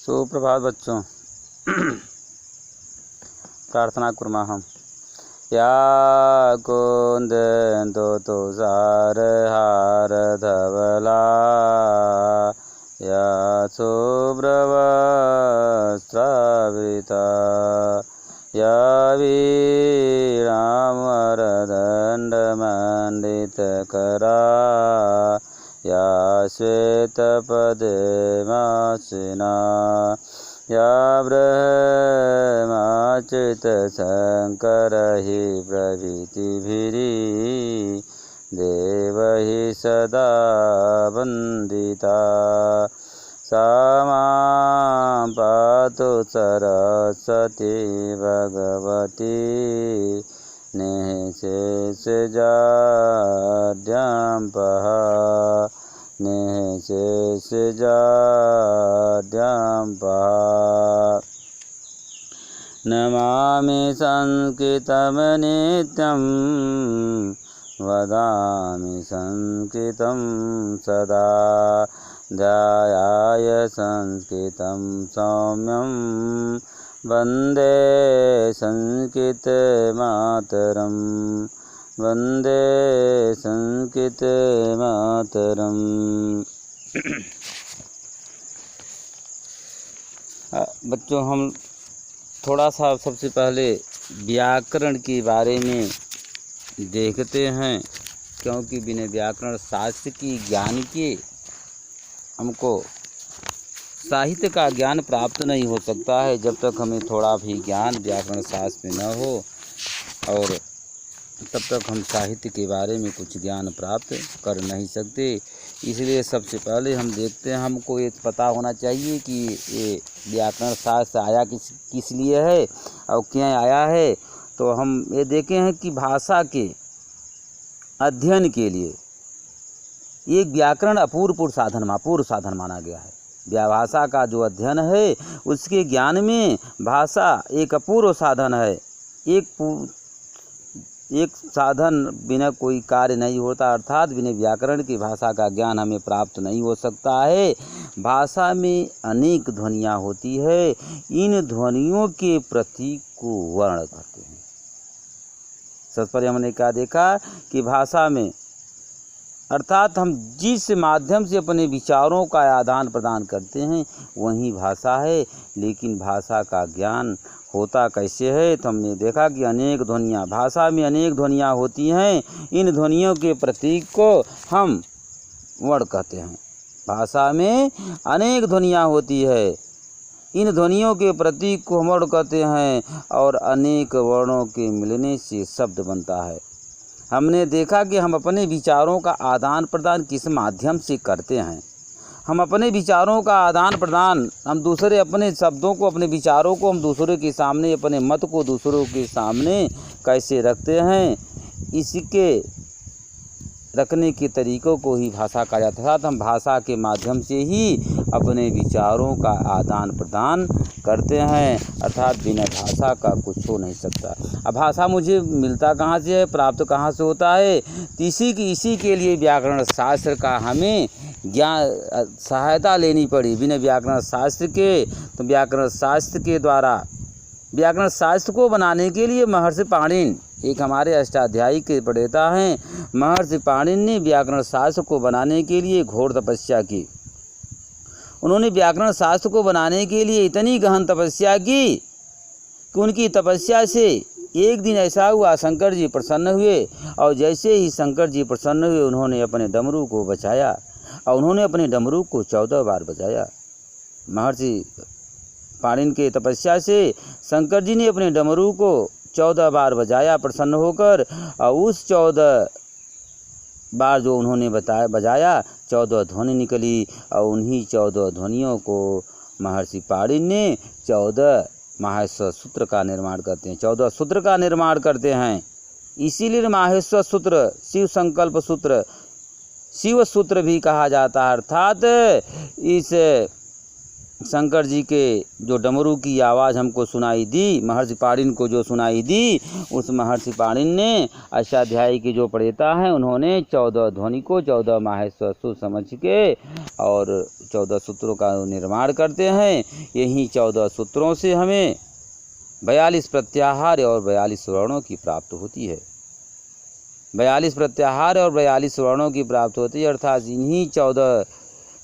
सुप्रभात बच्चों। प्रार्थना कुर्मः। या कुन्देन्दु तुषारहार धवला या शुभ्रवस्त्रावृता या वीणामरदण्डमण्डितकरा या श्वेतपद्मासना या ब्रह्माच्युतशङ्करैः प्रभृतिभिः देवैः सदा वन्दिता सा मां पातु सरस्वती भगवती निःशेषजाड्याम्पः निःशेषजाड्याम्पः। नमामि संस्कृतं नित्यं वदामि संस्कृतं सदा ध्यायाय संस्कृतं सौम्यं वन्दे संस्कृतमातरं वन्दे संस्कृतमातरम्। बच्चों, हम थोड़ा सा सबसे पहले व्याकरण के बारे में देखते हैं, क्योंकि बिना व्याकरण शास्त्र की ज्ञान के हमको साहित्य का ज्ञान प्राप्त नहीं हो सकता है। जब तक हमें थोड़ा भी ज्ञान व्याकरण शास्त्र में न हो और तब तक हम साहित्य के बारे में कुछ ज्ञान प्राप्त कर नहीं सकते। इसलिए सबसे पहले हम देखते हैं, हमको ये पता होना चाहिए कि ये व्याकरण शास्त्र आया किस लिए है और क्यों आया है। तो हम ये देखे हैं कि भाषा के अध्ययन के लिए एक व्याकरण अपूर्व साधन माना गया है। भाषा का जो अध्ययन है उसके ज्ञान में भाषा एक अपूर्व साधन है। एक साधन बिना कोई कार्य नहीं होता, अर्थात बिना व्याकरण की भाषा का ज्ञान हमें प्राप्त नहीं हो सकता है। भाषा में अनेक ध्वनियाँ होती है। इन ध्वनियों के प्रतीक को वर्ण कहते हैं। सबसे पहले हमने क्या देखा कि भाषा में अर्थात हम जिस माध्यम से अपने विचारों का आदान प्रदान करते हैं वही भाषा है। लेकिन भाषा का ज्ञान होता कैसे है, तो हमने देखा कि अनेक ध्वनियाँ, भाषा में अनेक ध्वनियाँ होती हैं। इन ध्वनियों के प्रतीक को हम वर्ण कहते हैं। भाषा में अनेक ध्वनियाँ होती है, इन ध्वनियों के प्रतीक को हम वर्ण कहते हैं। और अनेक वर्णों के मिलने से शब्द बनता है। हमने देखा कि हम अपने विचारों का आदान प्रदान किस माध्यम से करते हैं। हम अपने विचारों का आदान प्रदान, हम दूसरे अपने शब्दों को, अपने विचारों को हम दूसरे के सामने, अपने मत को दूसरों के सामने कैसे रखते हैं, इसके रखने के तरीक़ों को ही भाषा कहा जाता है। अर्थात हम भाषा के माध्यम से ही अपने विचारों का आदान प्रदान करते हैं। अर्थात बिना भाषा का कुछ हो नहीं सकता। अब भाषा मुझे मिलता कहाँ से है, प्राप्त कहाँ से होता है, तो इसी के लिए व्याकरण शास्त्र का हमें ज्ञान सहायता लेनी पड़ी। बिना व्याकरण शास्त्र के, तो व्याकरण शास्त्र के द्वारा व्याकरण शास्त्र को बनाने के लिए महर्षि पाणिनि, एक हमारे अष्टाध्यायी के प्रणेता हैं, महर्षि पाणिनि ने व्याकरण शास्त्र को बनाने के लिए घोर तपस्या की। उन्होंने व्याकरण शास्त्र को बनाने के लिए इतनी गहन तपस्या की कि उनकी तपस्या से एक दिन ऐसा हुआ, शंकर जी प्रसन्न हुए। और जैसे ही शंकर जी प्रसन्न हुए, उन्होंने अपने डमरू को बजाया और उन्होंने अपने डमरू को 14 बार बजाया। महर्षि पाणिनि के तपस्या से शंकर जी ने अपने डमरू को 14 बार बजाया प्रसन्न होकर। और उस 14 बार जो उन्होंने बजाया 14 ध्वनि निकली। और उन्हीं 14 ध्वनियों को महर्षि पाणिनि ने 14 माहेश्वर सूत्र का निर्माण करते हैं, 14 सूत्र का निर्माण करते हैं। इसीलिए माहेश्वर सूत्र, शिव संकल्प सूत्र, शिव सूत्र भी कहा जाता है। अर्थात इस शंकर जी के जो डमरू की आवाज़ हमको सुनाई दी, महर्षि पाणिनि को जो सुनाई दी, उस महर्षि पाणिनि ने अष्टाध्यायी के जो प्रणेता हैं उन्होंने 14 ध्वनि को 14 माहेश्वर सूत्र समझ के और 14 सूत्रों का निर्माण करते हैं। यही 14 सूत्रों से हमें 42 प्रत्याहार और 42 वर्णों की प्राप्त होती है। 42 प्रत्याहार और 42 वर्णों की प्राप्त होती है, अर्थात इन्हीं 14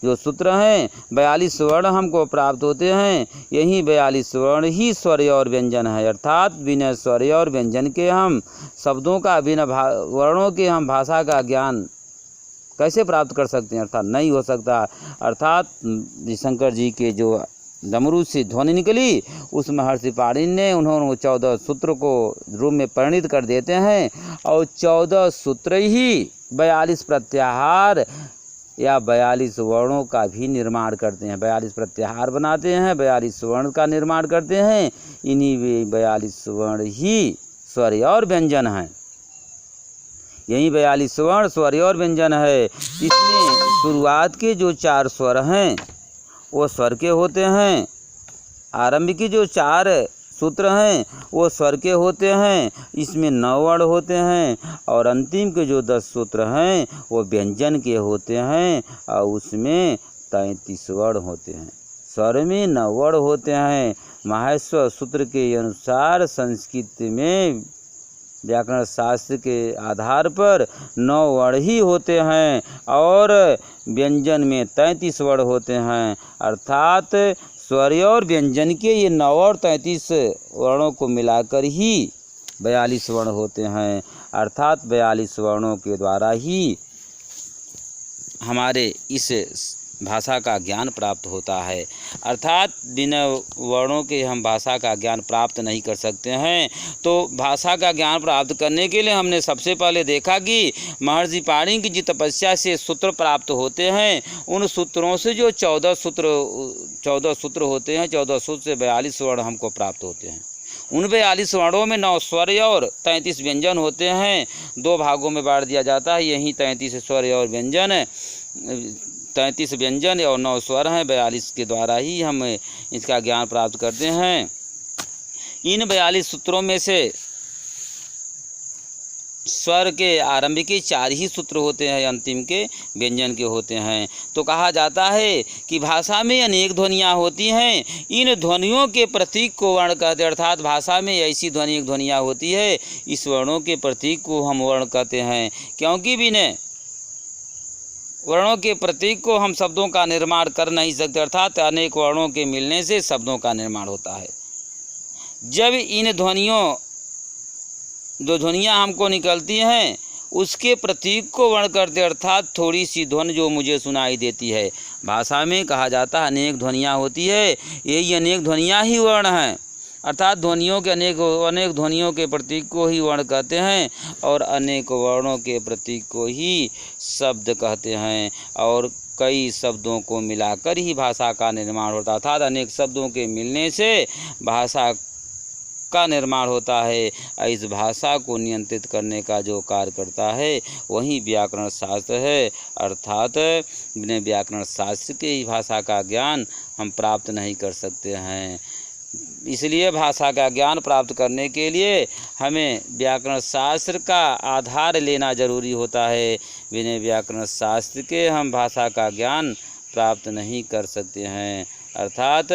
जो सूत्र हैं 42 वर्ण हमको प्राप्त होते हैं। यही 42 वर्ण ही स्वर और व्यंजन है, अर्थात बिना स्वर और व्यंजन के हम शब्दों का, बिना वर्णों के हम भाषा का ज्ञान कैसे प्राप्त कर सकते हैं, अर्थात नहीं हो सकता। अर्थात शंकर जी के जो डमरू से ध्वनि निकली, उस महर्षि पाणिनि ने उन्होंने 14 सूत्र को रूप में परिणित कर देते हैं और 14 सूत्र ही 42 प्रत्याहार या 42 वर्णों का भी निर्माण करते हैं। 42 प्रत्याहार बनाते हैं, 42 वर्ण का निर्माण करते हैं। इन्हीं 42 वर्ण ही स्वर और व्यंजन हैं। यही 42 वर्ण स्वर और व्यंजन है। इसमें शुरुआत के जो 4 स्वर हैं वो स्वर के होते हैं, आरंभ की जो 4 सूत्र हैं वो स्वर के होते हैं, इसमें 9 वर्ण होते हैं, और अंतिम के जो 10 सूत्र हैं वो व्यंजन के होते हैं और उसमें 33 वर्ण होते हैं। स्वर में 9 वर्ण होते हैं। माहेश्वर सूत्र के अनुसार संस्कृत में व्याकरण शास्त्र के आधार पर 9 वर्ण ही होते हैं और व्यंजन में 33 वर्ण होते हैं, अर्थात स्वर और व्यंजन के ये 9 और 33 वर्णों को मिलाकर ही 42 वर्ण होते हैं। अर्थात 42 वर्णों के द्वारा ही हमारे इस भाषा का ज्ञान प्राप्त होता है। अर्थात बिना वर्णों के हम भाषा का ज्ञान प्राप्त नहीं कर सकते हैं। तो भाषा का ज्ञान प्राप्त करने के लिए हमने सबसे पहले देखा कि महर्षि पाणिनि की जिस तपस्या से सूत्र प्राप्त होते हैं, उन सूत्रों से जो 14 सूत्र होते हैं, 14 सूत्र से 42 वर्ण हमको प्राप्त होते हैं। उन 42 वर्णों में 9 स्वर और 33 व्यंजन होते हैं। 2 भागों में बांट दिया जाता है। यही 33 स्वर और व्यंजन 33 व्यंजन और 9 स्वर हैं। 42 के द्वारा ही हम इसका ज्ञान प्राप्त करते हैं। इन 42 सूत्रों में से स्वर के आरंभ के 4 ही सूत्र होते हैं, अंतिम के व्यंजन के होते हैं। तो कहा जाता है कि भाषा में अनेक ध्वनियाँ होती हैं, इन ध्वनियों के प्रतीक को वर्ण कहते हैं। अर्थात भाषा में ऐसी ध्वनियाँ होती है, इस वर्णों के प्रतीक को हम वर्ण कहते हैं, क्योंकि बिना वर्णों के प्रतीक को हम शब्दों का निर्माण कर नहीं सकते। अर्थात अनेक वर्णों के मिलने से शब्दों का निर्माण होता है। जब इन जो ध्वनियाँ हमको निकलती हैं उसके प्रतीक को वर्ण करते, अर्थात थोड़ी सी ध्वनि जो मुझे सुनाई देती है। भाषा में कहा जाता है अनेक ध्वनियाँ होती है, यही अनेक ध्वनियाँ ही वर्ण हैं। अर्थात ध्वनियों के अनेक ध्वनियों के प्रतीक को ही वर्ण कहते हैं और अनेक वर्णों के प्रतीक को ही शब्द कहते हैं, और कई शब्दों को मिलाकर ही भाषा का निर्माण होता है। अर्थात अनेक शब्दों के मिलने से भाषा का निर्माण होता है। इस भाषा को नियंत्रित करने का जो कार्य करता है वही व्याकरण शास्त्र है। अर्थात बिना व्याकरण शास्त्र के ही भाषा का ज्ञान हम प्राप्त नहीं कर सकते हैं। इसलिए भाषा का ज्ञान प्राप्त करने के लिए हमें व्याकरण शास्त्र का आधार लेना जरूरी होता है। बिना व्याकरण शास्त्र के हम भाषा का ज्ञान प्राप्त नहीं कर सकते हैं। अर्थात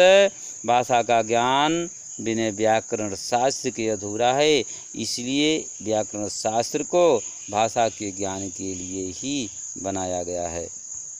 भाषा का ज्ञान बिना व्याकरण शास्त्र के अधूरा है। इसलिए व्याकरण शास्त्र को भाषा के ज्ञान के लिए ही बनाया गया है।